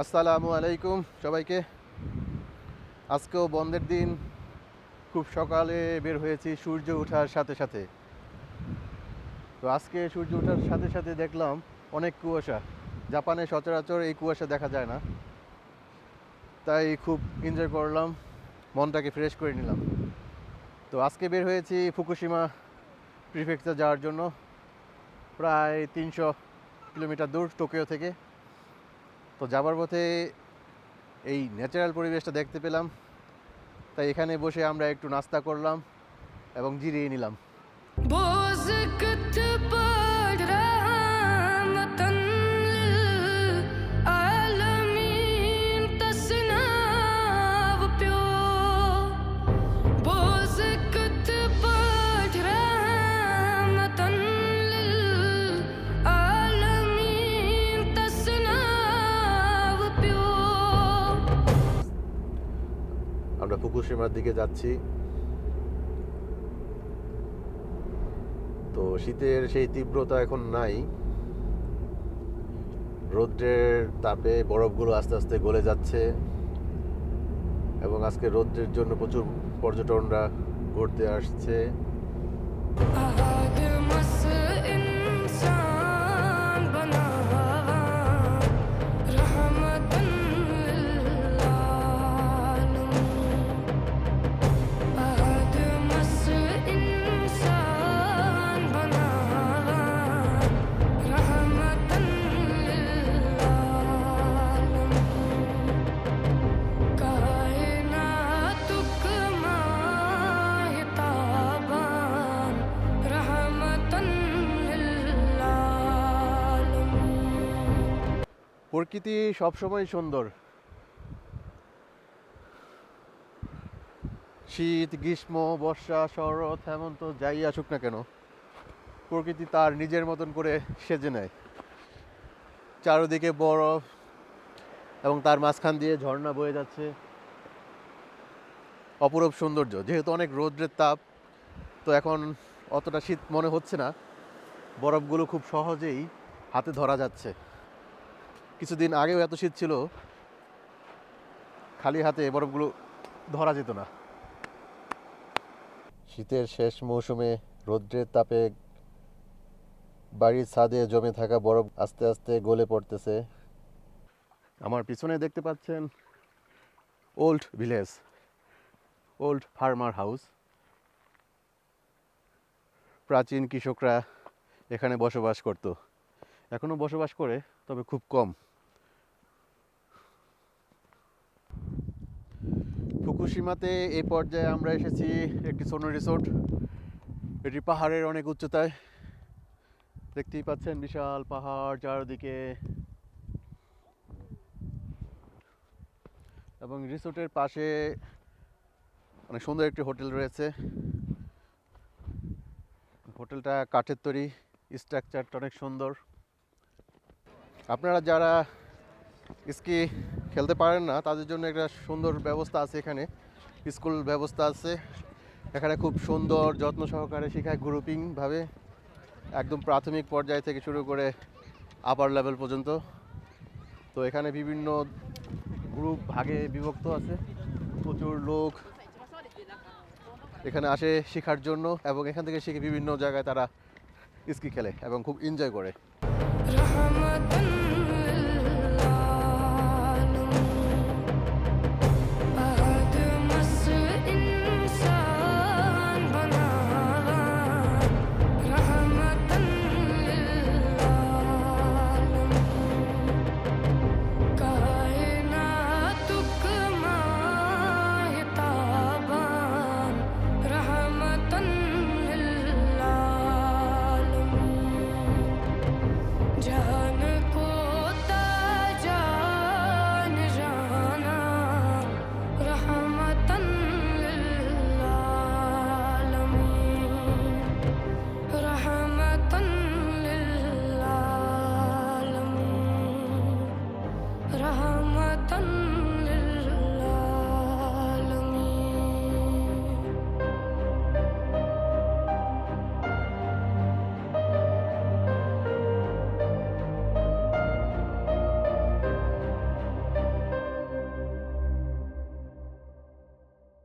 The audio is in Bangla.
আসসালামু আলাইকুম সবাইকে। আজকেও বন্ধের দিন, খুব সকালে বের হয়েছি সূর্য ওঠার সাথে সাথে। তো আজকে সূর্য ওঠার সাথে সাথে দেখলাম অনেক কুয়াশা। জাপানে সচরাচর এই কুয়াশা দেখা যায় না, তাই খুব এনজয় করলাম, মনটাকে ফ্রেশ করে নিলাম। তো আজকে বের হয়েছি ফুকুশিমা প্রিফেকচার যাওয়ার জন্য। প্রায় 300 কিলোমিটার দূর টোকিও থেকে। তো যাবার পথে এই ন্যাচারাল পরিবেশটা দেখতে পেলাম, তাই এখানে বসে আমরা একটু নাস্তা করলাম এবং জিরিয়ে নিলাম। আমরা ফুকুশিমার দিকে যাচ্ছি। তো শীতের সেই তীব্রতা এখন নাই, রৌদ্রের তাপে বরফগুলো আস্তে আস্তে গলে যাচ্ছে এবং আজকে রৌদ্রের জন্য প্রচুর পর্যটকরা ঘুরতে আসছে। প্রকৃতি সবসময় সুন্দর। শীত, গ্রীষ্ম, বর্ষা, শরৎ, হেমন্ত যাই আসুক না কেন, প্রকৃতি তার নিজের মতন করে সেজে নেয়। চারদিকে বরফ এবং তার মাঝখান দিয়ে ঝর্ণা বয়ে যাচ্ছে। অপরূপ সৌন্দর্য। যেহেতু অনেক রৌদ্রের তাপ, তো এখন অতটা শীত মনে হচ্ছে না। বরফগুলো খুব সহজেই হাতে ধরা যাচ্ছে। কিছুদিন আগেও এত শীত ছিল, খালি হাতে বরফগুলো ধরা যেত না। শীতের শেষ মৌসুমে রৌদ্রের তাপে বাড়ির ছাদে জমে থাকা বরফ আস্তে আস্তে গলে পড়তেছে। আমার পিছনে দেখতে পাচ্ছেন old village, old farmer house. প্রাচীন কৃষকরা এখানে বসবাস করত, এখনো বসবাস করে, তবে খুব কম। ফুকুশিমাতে এই পর্যায়ে আমরা এসেছি একটি সোনো রিসোর্ট। এটি পাহাড়ের অনেক উচ্চতায়, দেখতেই পাচ্ছেন বিশাল পাহাড় চারদিকে। এবং রিসোর্টের পাশে অনেক সুন্দর একটি হোটেল রয়েছে। হোটেলটা কাঠের তৈরি, স্ট্রাকচারটা অনেক সুন্দর। আপনারা যারা স্কি খেলতে পারেন না, তাদের জন্য একটা সুন্দর ব্যবস্থা আছে এখানে। স্কুল ব্যবস্থা আছে এখানে, খুব সুন্দর যত্ন সহকারে শেখায় গ্রুপিংভাবে, একদম প্রাথমিক পর্যায় থেকে শুরু করে আপার লেভেল পর্যন্ত। তো এখানে বিভিন্ন গ্রুপ ভাগে বিভক্ত আছে। প্রচুর লোক এখানে আসে শেখার জন্য, এবং এখান থেকে শিখে বিভিন্ন জায়গায় তারা স্কি খেলে এবং খুব এনজয় করে।